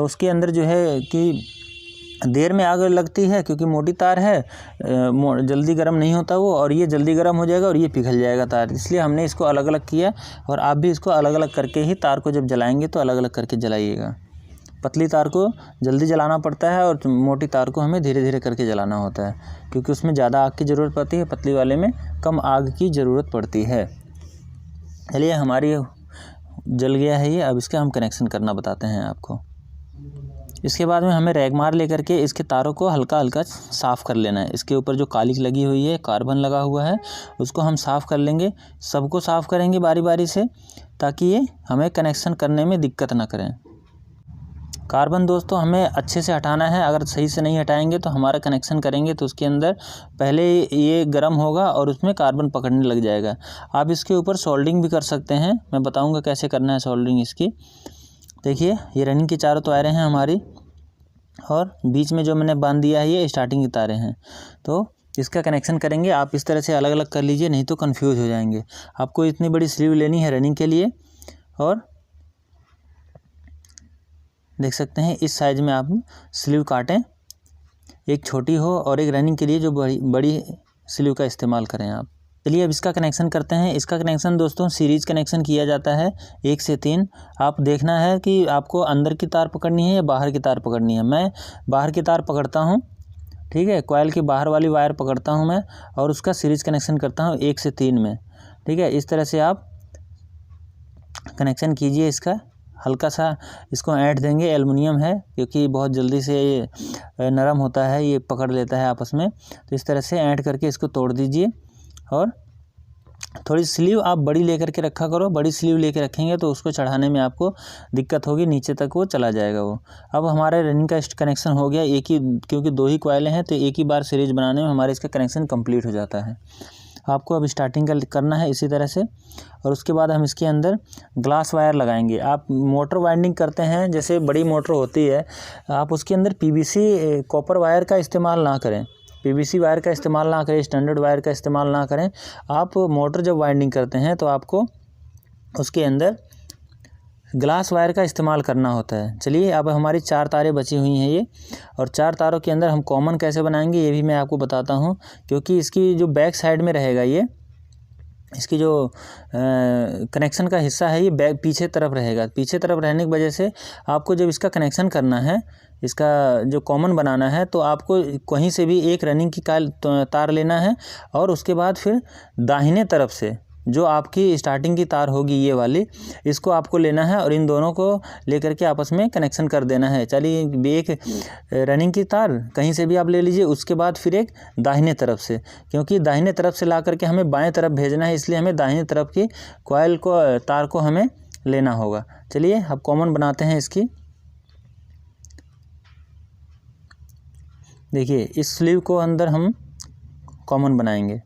उसके अंदर जो है कि देर में आग लगती है, क्योंकि मोटी तार है, जल्दी गर्म नहीं होता वो, और ये जल्दी गर्म हो जाएगा और ये पिघल जाएगा तार। इसलिए हमने इसको अलग अलग किया, और आप भी इसको अलग अलग करके ही तार को जब जलाएंगे तो अलग अलग करके जलाइएगा। पतली तार को जल्दी जलाना पड़ता है और मोटी तार को हमें धीरे धीरे करके जलाना होता है, क्योंकि उसमें ज़्यादा आग की ज़रूरत पड़ती है, पतली वाले में कम आग की ज़रूरत पड़ती है। चलिए, हमारी जल गया है ये, अब इसका हम कनेक्शन करना बताते हैं आपको। इसके बाद में हमें रैगमार लेकर के इसके तारों को हल्का हल्का साफ़ कर लेना है। इसके ऊपर जो कालिक लगी हुई है, कार्बन लगा हुआ है, उसको हम साफ़ कर लेंगे। सबको साफ़ करेंगे बारी बारी से, ताकि ये हमें कनेक्शन करने में दिक्कत ना करें। कार्बन दोस्तों हमें अच्छे से हटाना है, अगर सही से नहीं हटाएंगे तो हमारा कनेक्शन करेंगे तो उसके अंदर पहले ये गर्म होगा और उसमें कार्बन पकड़ने लग जाएगा। आप इसके ऊपर सोल्डरिंग भी कर सकते हैं, मैं बताऊँगा कैसे करना है सोल्डरिंग इसकी। देखिए, ये रनिंग की चारों तारें हैं हमारी, और बीच में जो मैंने बांध दिया है ये स्टार्टिंग की तारें हैं। तो इसका कनेक्शन करेंगे, आप इस तरह से अलग अलग कर लीजिए, नहीं तो कंफ्यूज हो जाएंगे। आपको इतनी बड़ी स्लीव लेनी है रनिंग के लिए, और देख सकते हैं इस साइज़ में आप स्लीव काटें, एक छोटी हो और एक रनिंग के लिए जो बड़ी स्लीव का इस्तेमाल करें आप। चलिए, अब इसका कनेक्शन करते हैं। इसका कनेक्शन दोस्तों सीरीज़ कनेक्शन किया जाता है 1 से 3। आप देखना है कि आपको अंदर की तार पकड़नी है या बाहर की तार पकड़नी है। मैं बाहर की तार पकड़ता हूँ, ठीक है, कॉइल की बाहर वाली वायर पकड़ता हूँ मैं, और उसका सीरीज़ कनेक्शन करता हूँ 1 से 3 में, ठीक है। इस तरह से आप कनेक्शन कीजिए। इसका हल्का सा इसको ऐंठ देंगे, एल्युमिनियम है, क्योंकि बहुत जल्दी से ये नरम होता है, ये पकड़ लेता है आपस में। तो इस तरह से ऐंठ करके इसको तोड़ दीजिए, और थोड़ी स्लीव आप बड़ी लेकर के रखा करो। बड़ी स्लीव लेकर रखेंगे तो उसको चढ़ाने में आपको दिक्कत होगी, नीचे तक वो चला जाएगा वो। अब हमारे रनिंग का कनेक्शन हो गया, एक ही, क्योंकि 2 ही कॉइलें हैं तो एक ही बार सीरीज बनाने में हमारे इसका कनेक्शन कंप्लीट हो जाता है। आपको अब स्टार्टिंग करना है इसी तरह से, और उसके बाद हम इसके अंदर ग्लास वायर लगाएंगे। आप मोटर वाइंडिंग करते हैं, जैसे बड़ी मोटर होती है, आप उसके अंदर पीवीसी कॉपर वायर का इस्तेमाल ना करें, पीवीसी वायर का इस्तेमाल ना करें, स्टैंडर्ड वायर का इस्तेमाल ना करें। आप मोटर जब वाइंडिंग करते हैं तो आपको उसके अंदर ग्लास वायर का इस्तेमाल करना होता है। चलिए, अब हमारी 4 तारें बची हुई हैं ये, और 4 तारों के अंदर हम कॉमन कैसे बनाएंगे ये भी मैं आपको बताता हूँ, क्योंकि इसकी जो बैक साइड में रहेगा ये, इसकी जो कनेक्शन का हिस्सा है ये बैक पीछे तरफ रहेगा। पीछे तरफ रहने की वजह से आपको जब इसका कनेक्शन करना है, इसका जो कॉमन बनाना है, तो आपको कहीं से भी एक रनिंग की तार लेना है, और उसके बाद फिर दाहिने तरफ से जो आपकी स्टार्टिंग की तार होगी ये वाली, इसको आपको लेना है और इन दोनों को लेकर के आपस में कनेक्शन कर देना है। चलिए, एक रनिंग की तार कहीं से भी आप ले लीजिए, उसके बाद फिर एक दाहिने तरफ से, क्योंकि दाहिने तरफ से ला करके हमें बाएं तरफ भेजना है, इसलिए हमें दाहिने तरफ की कॉइल को, तार को हमें लेना होगा। चलिए, अब कॉमन बनाते हैं इसकी। देखिए, इस स्लीव को अंदर हम कॉमन बनाएंगे,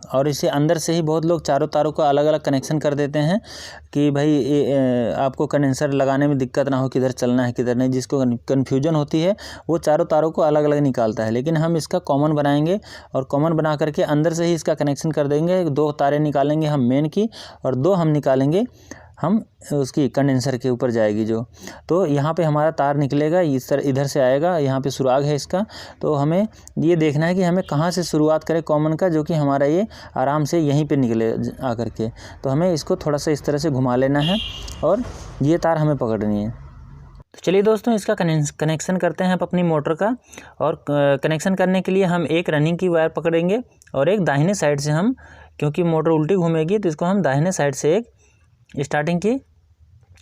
और इसे अंदर से ही बहुत लोग चारों तारों का अलग अलग कनेक्शन कर देते हैं कि भाई आपको कंडेंसर लगाने में दिक्कत ना हो, किधर चलना है किधर नहीं। जिसको कन्फ्यूजन होती है वो चारों तारों को अलग अलग निकालता है, लेकिन हम इसका कॉमन बनाएंगे, और कॉमन बना करके अंदर से ही इसका कनेक्शन कर देंगे। 2 तारें निकालेंगे हम मेन की, और 2 हम निकालेंगे हम उसकी कंडेंसर के ऊपर जाएगी जो। तो यहाँ पे हमारा तार निकलेगा, इस तरह इधर से आएगा, यहाँ पे सुराग है इसका। तो हमें ये देखना है कि हमें कहाँ से शुरुआत करें कॉमन का, जो कि हमारा ये आराम से यहीं पे निकले आकर के। तो हमें इसको थोड़ा सा इस तरह से घुमा लेना है, और ये तार हमें पकड़नी है। तो चलिए दोस्तों, इसका कनेक्शन करते हैं आप अपनी मोटर का। और कनेक्शन करने के लिए हम एक रनिंग की वायर पकड़ेंगे, और एक दाहिने साइड से हम, क्योंकि मोटर उल्टी घूमेगी तो इसको हम दाहिने साइड से एक स्टार्टिंग की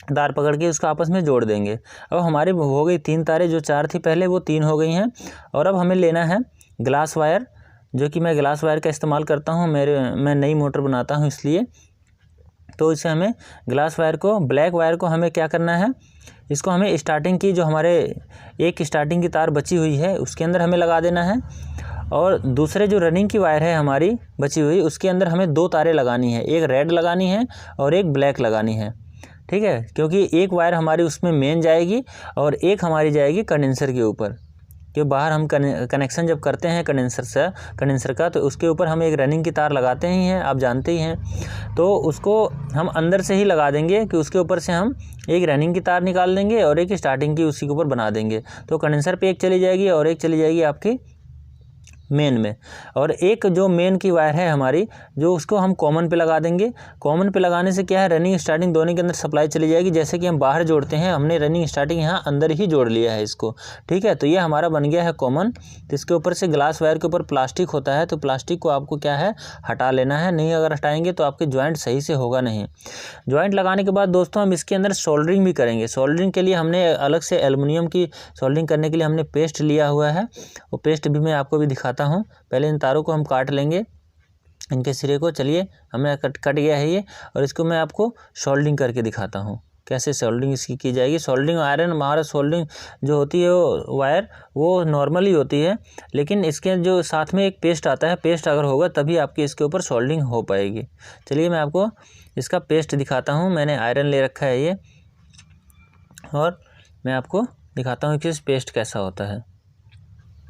तार पकड़ के उसको आपस में जोड़ देंगे। अब हमारी हो गई 3 तारें, जो 4 थी पहले वो 3 हो गई हैं। और अब हमें लेना है ग्लास वायर, जो कि मैं ग्लास वायर का इस्तेमाल करता हूँ, मैं नई मोटर बनाता हूँ इसलिए। तो इसे हमें ग्लास वायर को, ब्लैक वायर को हमें क्या करना है, इसको हमें स्टार्टिंग की जो हमारे एक स्टार्टिंग की तार बची हुई है उसके अंदर हमें लगा देना है, और दूसरे जो रनिंग की वायर है हमारी बची हुई उसके अंदर हमें 2 तारें लगानी है, एक रेड लगानी है और एक ब्लैक लगानी है। ठीक है, क्योंकि एक वायर हमारी उसमें मेन जाएगी और एक हमारी जाएगी कंडेंसर के ऊपर, कि बाहर हम कनेक्शन जब करते हैं कंडेंसर का, तो उसके ऊपर हम एक रनिंग की तार लगाते ही हैं, आप जानते ही हैं। तो उसको हम अंदर से ही लगा देंगे कि उसके ऊपर से हम एक रनिंग की तार निकाल देंगे और एक स्टार्टिंग की उसी के ऊपर बना देंगे। तो कंडेंसर पे एक चली जाएगी और एक चली जाएगी आपकी मेन में, और एक जो मेन की वायर है हमारी, जो उसको हम कॉमन पे लगा देंगे। कॉमन पे लगाने से क्या है, रनिंग स्टार्टिंग दोनों के अंदर सप्लाई चली जाएगी। जैसे कि हम बाहर जोड़ते हैं, हमने रनिंग स्टार्टिंग यहाँ अंदर ही जोड़ लिया है इसको, ठीक है। तो ये हमारा बन गया है कॉमन। तो इसके ऊपर से ग्लास वायर के ऊपर प्लास्टिक होता है, तो प्लास्टिक को आपको क्या है, हटा लेना है। नहीं अगर हटाएंगे तो आपके जॉइंट सही से होगा नहीं। जॉइंट लगाने के बाद दोस्तों हम इसके अंदर सोल्डरिंग भी करेंगे। सोल्डरिंग के लिए हमने अलग से एल्युमिनियम की सोल्डरिंग करने के लिए हमने पेस्ट लिया हुआ है, वो पेस्ट भी मैं आपको भी दिखाता हूँ। पहले इन तारों को हम काट लेंगे, इनके सिरे को। चलिए हमें कट गया है ये, और इसको मैं आपको सोल्डरिंग करके दिखाता हूँ कैसे सोल्डरिंग इसकी की जाएगी। सोल्डरिंग आयरन हमारा सोल्डरिंग जो होती है वो वायर वो नॉर्मली होती है, लेकिन इसके जो साथ में एक पेस्ट आता है, पेस्ट अगर होगा तभी आपकी इसके ऊपर सोल्डरिंग हो पाएगी। चलिए मैं आपको इसका पेस्ट दिखाता हूँ। मैंने आयरन ले रखा है ये, और मैं आपको दिखाता हूँ कि इस पेस्ट कैसा होता है।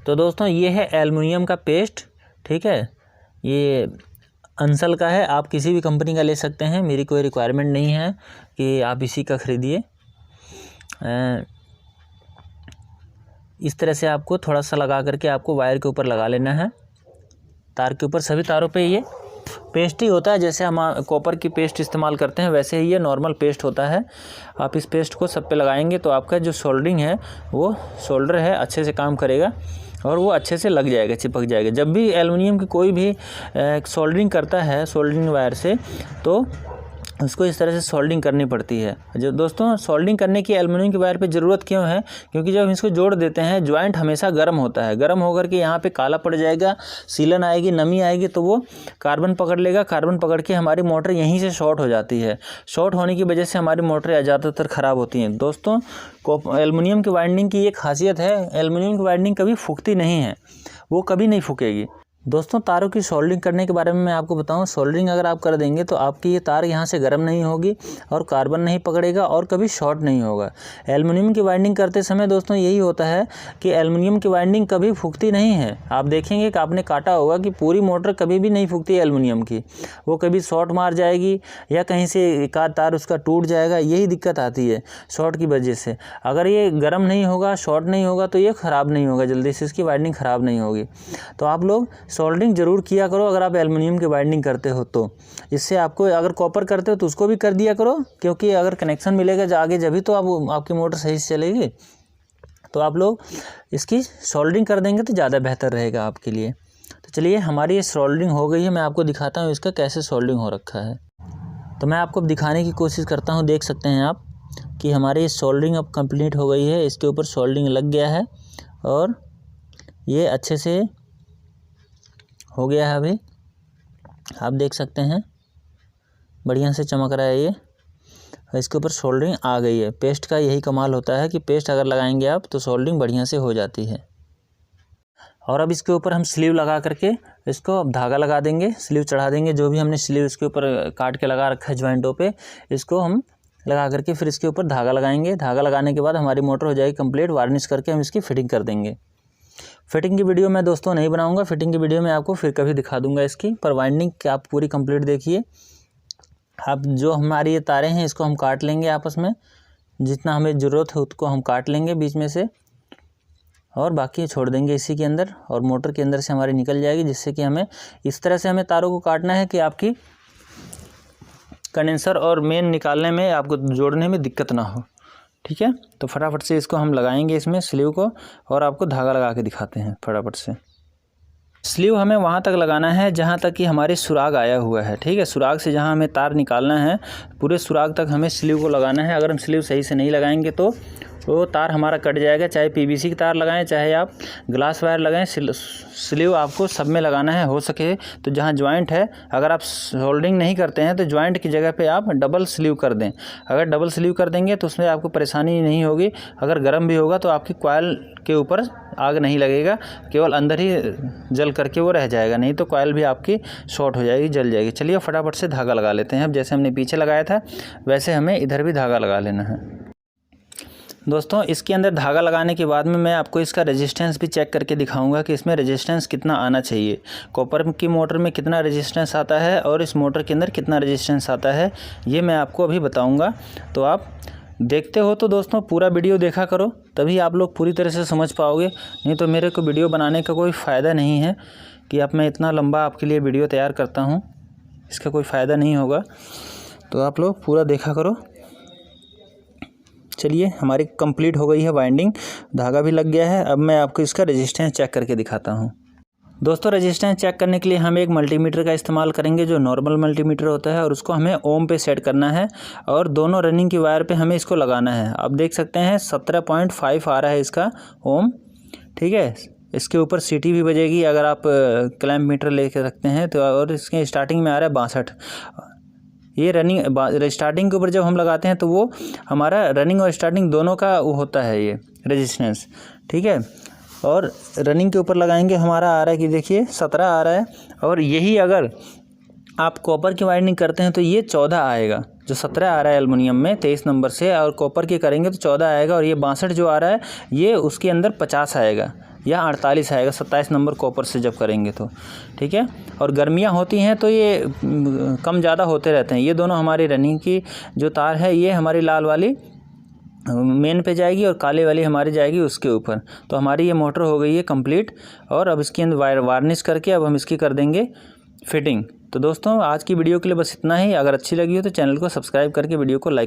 तो दोस्तों ये है एल्युमिनियम का पेस्ट, ठीक है। ये अंसल का है, आप किसी भी कंपनी का ले सकते हैं, मेरी कोई रिक्वायरमेंट नहीं है कि आप इसी का ख़रीदिए। इस तरह से आपको थोड़ा सा लगा करके आपको वायर के ऊपर लगा लेना है, तार के ऊपर। सभी तारों पे ये पेस्ट ही होता है, जैसे हम कॉपर की पेस्ट इस्तेमाल करते हैं वैसे ही ये नॉर्मल पेस्ट होता है। आप इस पेस्ट को सब पे लगाएंगे तो आपका जो सोल्डरिंग है वो सोल्डर है अच्छे से काम करेगा और वो अच्छे से लग जाएगा, चिपक जाएगा। जब भी एल्युमिनियम की कोई भी सोल्डरिंग करता है सोल्डरिंग वायर से, तो उसको इस तरह से सोल्डरिंग करनी पड़ती है। जो दोस्तों सोल्डरिंग करने की एल्युमिनियम की वायर पे ज़रूरत क्यों है, क्योंकि जब हम इसको जोड़ देते हैं जॉइंट हमेशा गर्म होता है। गर्म होकर के यहाँ पे काला पड़ जाएगा, सीलन आएगी, नमी आएगी, तो वो कार्बन पकड़ लेगा। कार्बन पकड़ के हमारी मोटर यहीं से शॉर्ट हो जाती है। शॉर्ट होने की वजह से हमारी मोटरें ज़्यादातर ख़राब होती हैं। दोस्तों एल्युमिनियम की वाइंडिंग की एक खासियत है, एल्युमिनियम की वाइंडिंग कभी फूकती नहीं है, वो कभी नहीं फूकेगी। दोस्तों तारों की सोल्डरिंग करने के बारे में मैं आपको बताऊं, सोल्डरिंग अगर आप कर देंगे तो आपकी ये तार यहाँ से गर्म नहीं होगी और कार्बन नहीं पकड़ेगा और कभी शॉर्ट नहीं होगा। एल्युमिनियम की वाइंडिंग करते समय दोस्तों यही होता है कि एल्युमिनियम की वाइंडिंग कभी फूकती नहीं है। आप देखेंगे कि आपने काटा होगा कि पूरी मोटर कभी भी नहीं फूकती है एल्युमिनियम की, वो कभी शॉर्ट मार जाएगी या कहीं से एक आध तार उसका टूट जाएगा, यही दिक्कत आती है शॉर्ट की वजह से। अगर ये गर्म नहीं होगा, शॉर्ट नहीं होगा, तो ये ख़राब नहीं होगा, जल्दी से इसकी वाइंडिंग ख़राब नहीं होगी। तो आप लोग सोल्डरिंग ज़रूर किया करो अगर आप एल्युमिनियम की वाइंडिंग करते हो तो। इससे आपको, अगर कॉपर करते हो तो उसको भी कर दिया करो, क्योंकि अगर कनेक्शन मिलेगा आगे जभी तो आपकी मोटर सही से चलेगी। तो आप लोग इसकी सोल्डरिंग कर देंगे तो ज़्यादा बेहतर रहेगा आपके लिए। तो चलिए हमारी ये सोल्डरिंग हो गई है, मैं आपको दिखाता हूँ इसका कैसे सोल्डरिंग हो रखा है। तो मैं आपको दिखाने की कोशिश करता हूँ, देख सकते हैं आप कि हमारी सोल्डरिंग अब कंप्लीट हो गई है। इसके ऊपर सोल्डरिंग लग गया है और ये अच्छे से हो गया है। अभी आप देख सकते हैं बढ़िया से चमक रहा है ये, इसके ऊपर सोल्डरिंग आ गई है। पेस्ट का यही कमाल होता है कि पेस्ट अगर लगाएंगे आप तो सोल्डरिंग बढ़िया से हो जाती है। और अब इसके ऊपर हम स्लीव लगा करके इसको अब धागा लगा देंगे, स्लीव चढ़ा देंगे। जो भी हमने स्लीव इसके ऊपर काट के लगा रखा है जॉइंटों पे, इसको हम लगा करके फिर इसके ऊपर धागा लगाएंगे। धागा लगाने के बाद हमारी मोटर हो जाएगी कंप्लीट। वार्निश करके हम इसकी फिटिंग कर देंगे। फिटिंग की वीडियो मैं दोस्तों नहीं बनाऊंगा, फिटिंग की वीडियो मैं आपको फिर कभी दिखा दूंगा इसकी। पर वाइंडिंग आप पूरी कंप्लीट देखिए। अब जो हमारी ये तारें हैं इसको हम काट लेंगे आपस में, जितना हमें ज़रूरत है उसको हम काट लेंगे बीच में से, और बाकी छोड़ देंगे इसी के अंदर, और मोटर के अंदर से हमारी निकल जाएगी। जिससे कि हमें इस तरह से हमें तारों को काटना है कि आपकी कंडेंसर और मेन निकालने में, आपको जोड़ने में दिक्कत ना हो, ठीक है। तो फटाफट से इसको हम लगाएंगे इसमें स्लीव को, और आपको धागा लगा के दिखाते हैं फटाफट से। स्लीव हमें वहाँ तक लगाना है जहाँ तक कि हमारे सुराग आया हुआ है, ठीक है। सुराग से जहाँ हमें तार निकालना है पूरे सुराग तक हमें स्लीव को लगाना है। अगर हम स्लीव सही से नहीं लगाएंगे तो वो तार हमारा कट जाएगा। चाहे पीवीसी की तार लगाएं, चाहे आप ग्लास वायर लगाएं, स्लीव आपको सब में लगाना है। हो सके तो जहाँ ज्वाइंट है, अगर आप सोल्डरिंग नहीं करते हैं तो ज्वाइंट की जगह पे आप डबल स्लीव कर दें। अगर डबल स्लीव कर देंगे तो उसमें आपको परेशानी नहीं होगी। अगर गर्म भी होगा तो आपकी कॉइल के ऊपर आग नहीं लगेगा, केवल अंदर ही जल करके वो रह जाएगा, नहीं तो कॉइल भी आपकी शॉर्ट हो जाएगी, जल जाएगी। चलिए फटाफट से धागा लगा लेते हैं। अब जैसे हमने पीछे लगाया था वैसे हमें इधर भी धागा लगा लेना है। दोस्तों इसके अंदर धागा लगाने के बाद में मैं आपको इसका रेजिस्टेंस भी चेक करके दिखाऊंगा कि इसमें रेजिस्टेंस कितना आना चाहिए। कॉपर की मोटर में कितना रेजिस्टेंस आता है और इस मोटर के अंदर कितना रेजिस्टेंस आता है, ये मैं आपको अभी बताऊंगा। तो आप देखते हो तो दोस्तों पूरा वीडियो देखा करो, तभी आप लोग पूरी तरह से समझ पाओगे। नहीं तो मेरे को वीडियो बनाने का कोई फ़ायदा नहीं है कि अब मैं इतना लंबा आपके लिए वीडियो तैयार करता हूँ, इसका कोई फ़ायदा नहीं होगा। तो आप लोग पूरा देखा करो। चलिए हमारी कंप्लीट हो गई है वाइंडिंग, धागा भी लग गया है। अब मैं आपको इसका रेजिस्टेंस चेक करके दिखाता हूँ। दोस्तों रेजिस्टेंस चेक करने के लिए हम एक मल्टीमीटर का इस्तेमाल करेंगे, जो नॉर्मल मल्टीमीटर होता है, और उसको हमें ओम पे सेट करना है और दोनों रनिंग की वायर पे हमें इसको लगाना है। आप देख सकते हैं 17.5 आ रहा है इसका ओम, ठीक है। इसके ऊपर सीटी भी बजेगी अगर आप क्लैंप मीटर लेके रखते हैं तो। और इसके स्टार्टिंग में आ रहा है 62। ये रनिंग स्टार्टिंग के ऊपर जब हम लगाते हैं तो वो हमारा रनिंग और स्टार्टिंग दोनों का वो होता है ये रेजिस्टेंस, ठीक है। और रनिंग के ऊपर लगाएंगे हमारा आ रहा है कि देखिए 17 आ रहा है। और यही अगर आप कॉपर की वाइंडिंग करते हैं तो ये 14 आएगा। जो 17 आ रहा है एल्युमिनियम में 23 नंबर से, और कॉपर की करेंगे तो 14 आएगा। और ये 62 जो आ रहा है ये उसके अंदर 50 आएगा या 48 आएगा 27 नंबर कॉपर से जब करेंगे तो, ठीक है। और गर्मियाँ होती हैं तो ये कम ज़्यादा होते रहते हैं। ये दोनों हमारी रनिंग की जो तार है ये हमारी लाल वाली मेन पे जाएगी और काले वाली हमारी जाएगी उसके ऊपर। तो हमारी ये मोटर हो गई है कंप्लीट। और अब इसके अंदर वार्निश करके अब हम इसकी कर देंगे फिटिंग। तो दोस्तों आज की वीडियो के लिए बस इतना ही। अगर अच्छी लगी हो तो चैनल को सब्सक्राइब करके वीडियो को लाइक